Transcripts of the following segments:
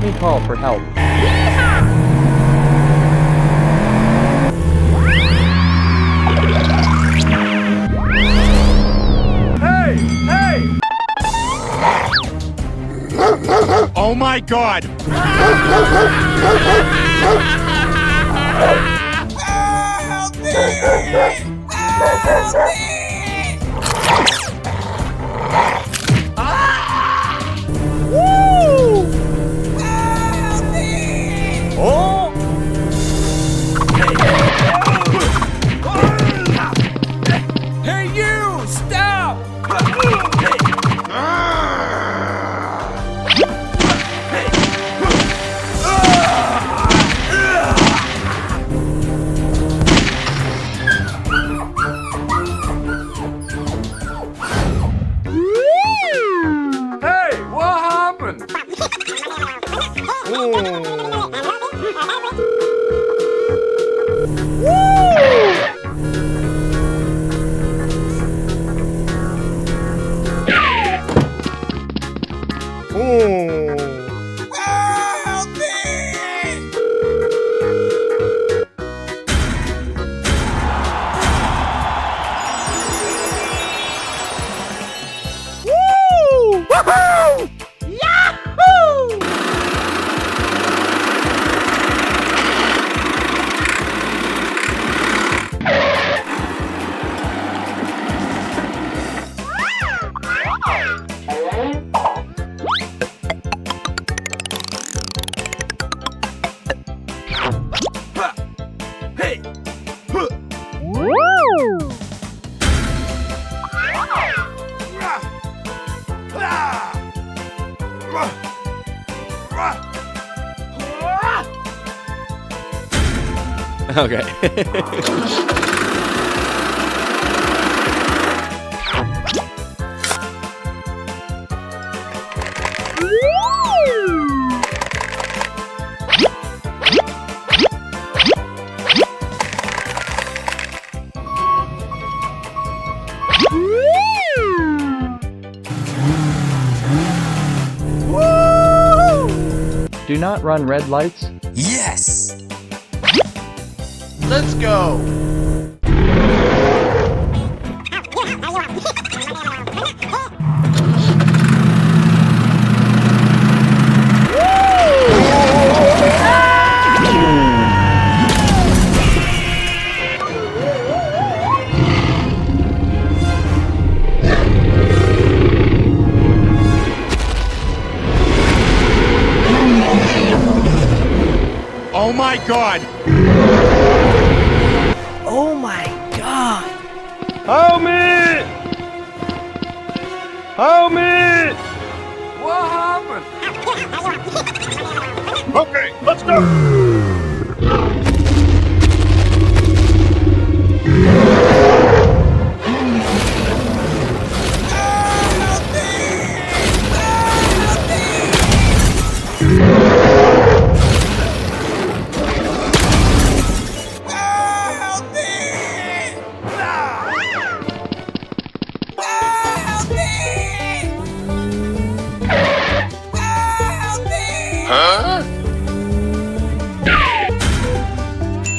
Let me call for help. Hey! Hey! Oh my God! Help me! Help me! Woo! Help me! Oh! Hey, you! Stop! Hey! What happened? Help me! Okay. Do not run red lights. Yes! Let's go! Oh my God! Oh my God! Help me! Help me! What happened? Okay, let's go!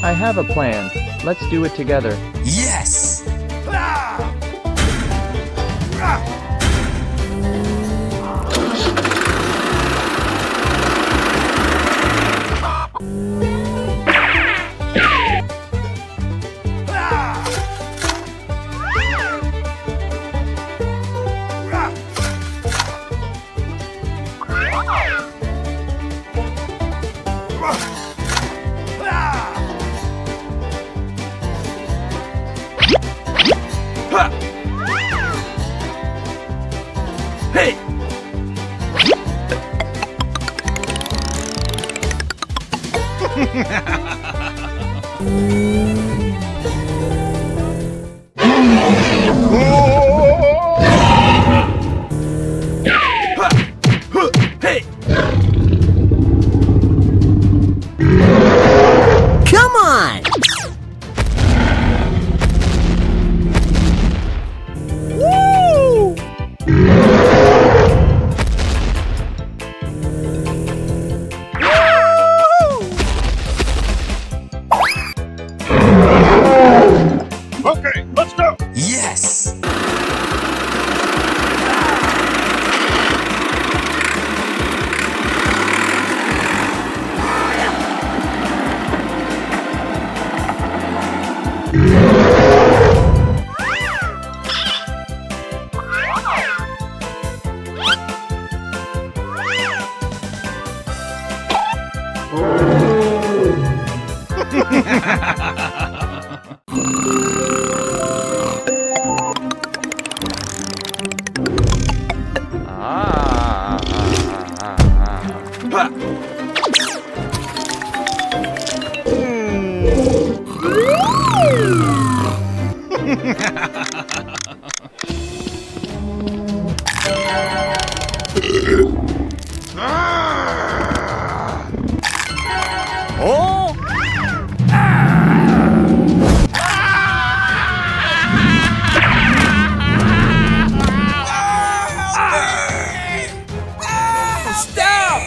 I have a plan. Let's do it together. Yes! Hey! Hey! Come on! Stop!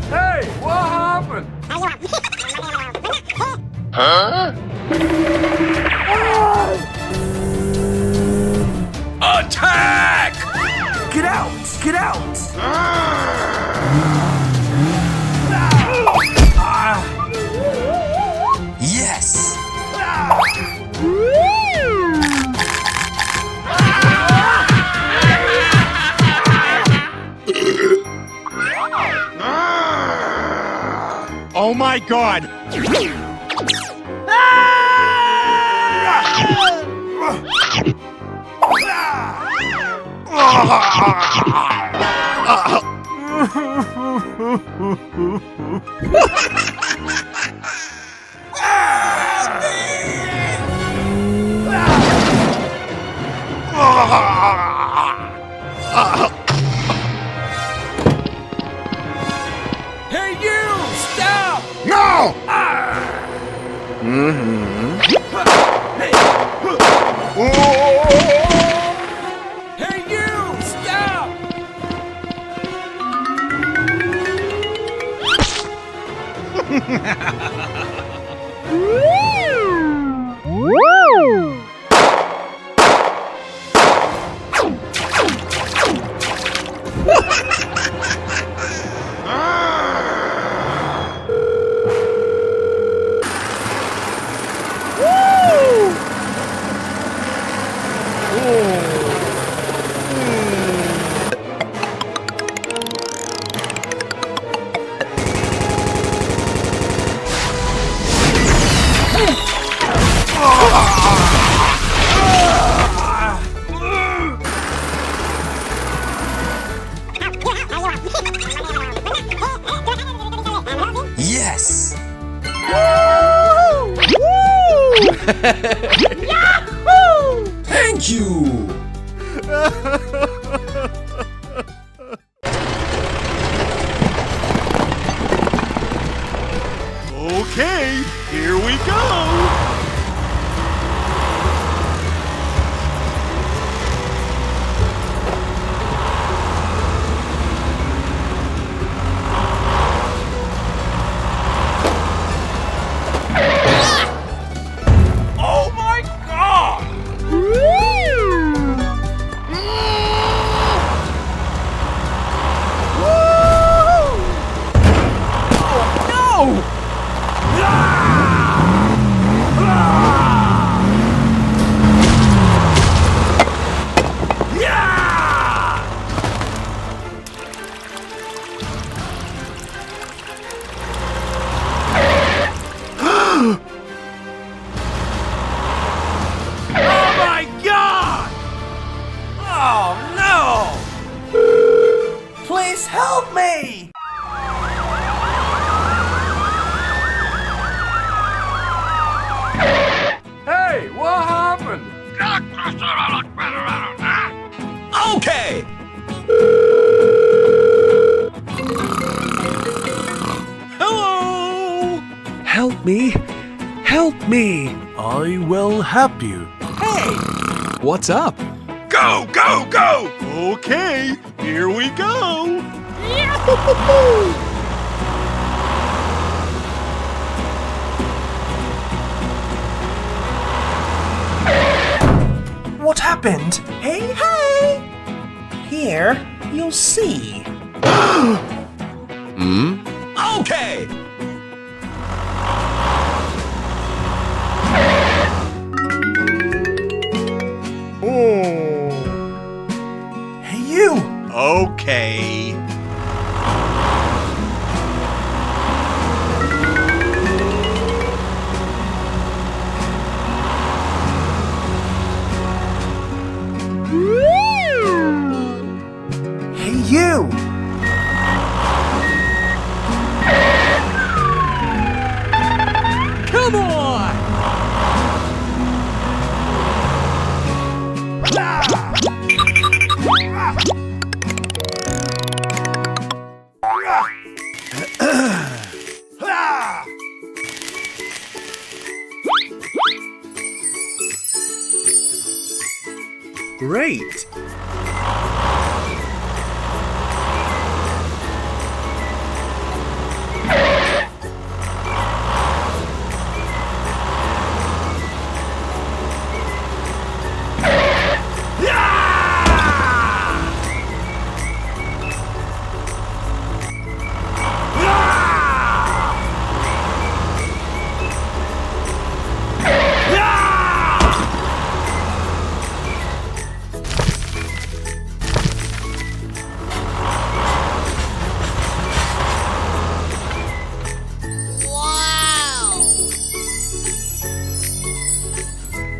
Hey, what happened? Attack! Get out! Get out! Yes! Oh my god! Hey, you! Stop! No! Hey, you! Stop! Yes! Thank you! Okay, here we go! Oh my god! Oh my god! Oh no! Please help me! Hey, what happened? Okay! Hello! Help me! Help me! I will help you. Hey! What's up? Go, go, go! Okay, here we go! What happened? Hey, hey! Here, you'll see. Okay! Hey, you! Okay. Hey, you! Come on! Great!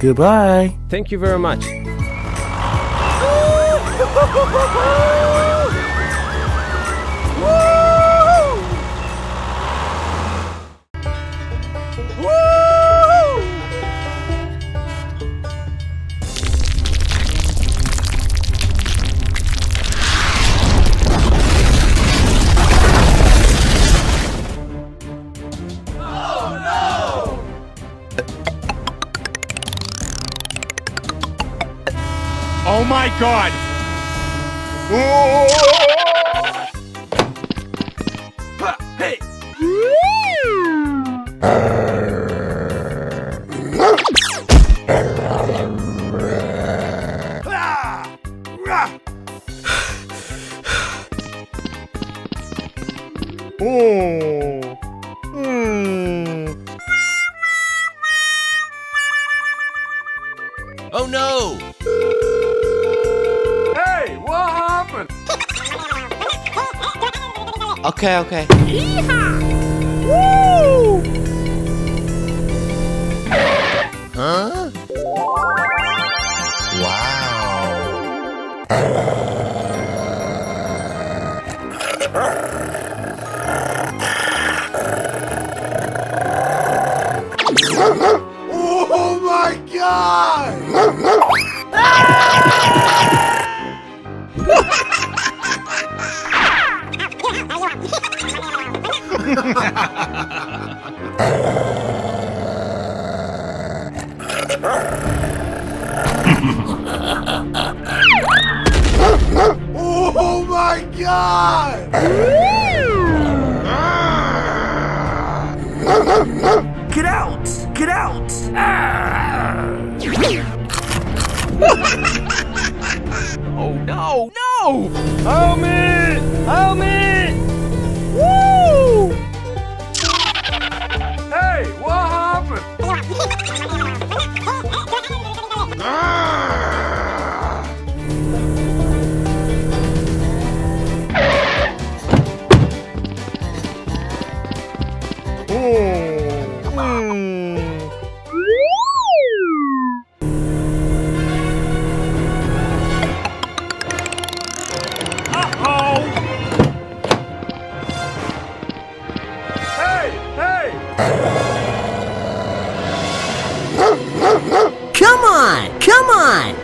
Goodbye. Thank you very much. Oh my god! Hey! Oh no! Hey, what happened? Okay, okay. Huh? Oh my god! Oh my god! Get out! Get out! Oh no! No! Help me! Help me! Woo! Hey, what happened? Hey! Hey! Come on! Come on!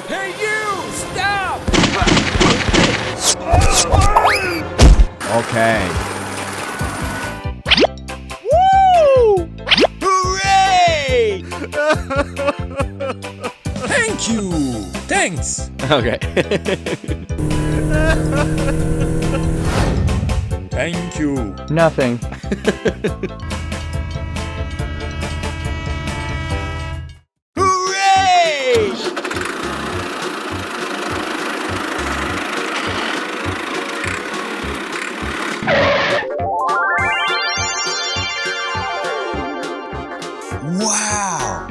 Hey you! Stop! Okay. Hooray! Thank you! Thanks! Okay. Thank you! Nothing. Hooray! Wow!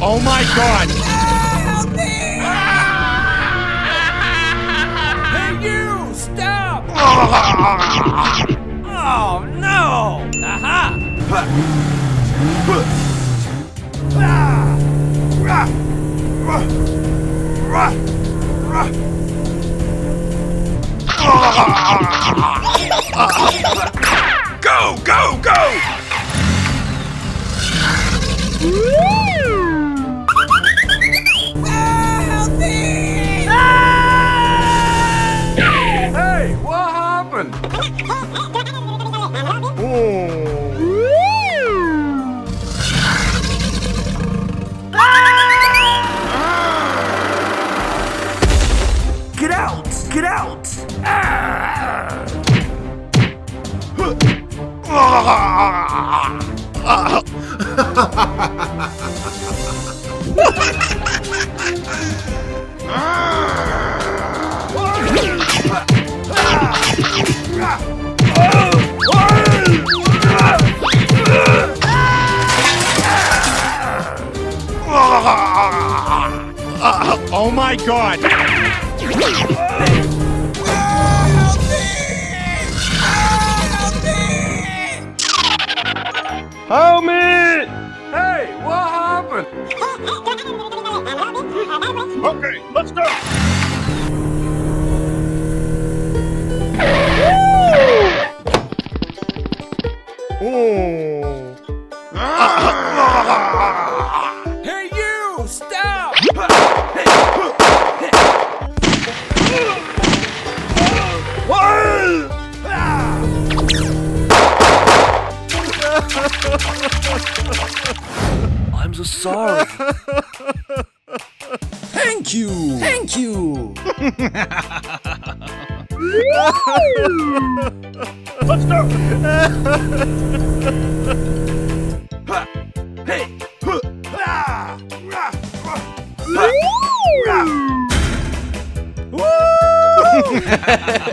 Oh my god! Hey, you! Stop! Oh, no! Aha! Go, go, go! Hey, what happened? Get out! Get out! Oh my god! Help me! Hey, what happened? Okay, let's go! Hey, you! Stop! I'm so sorry. Thank you! Thank you! Let's go! Woo!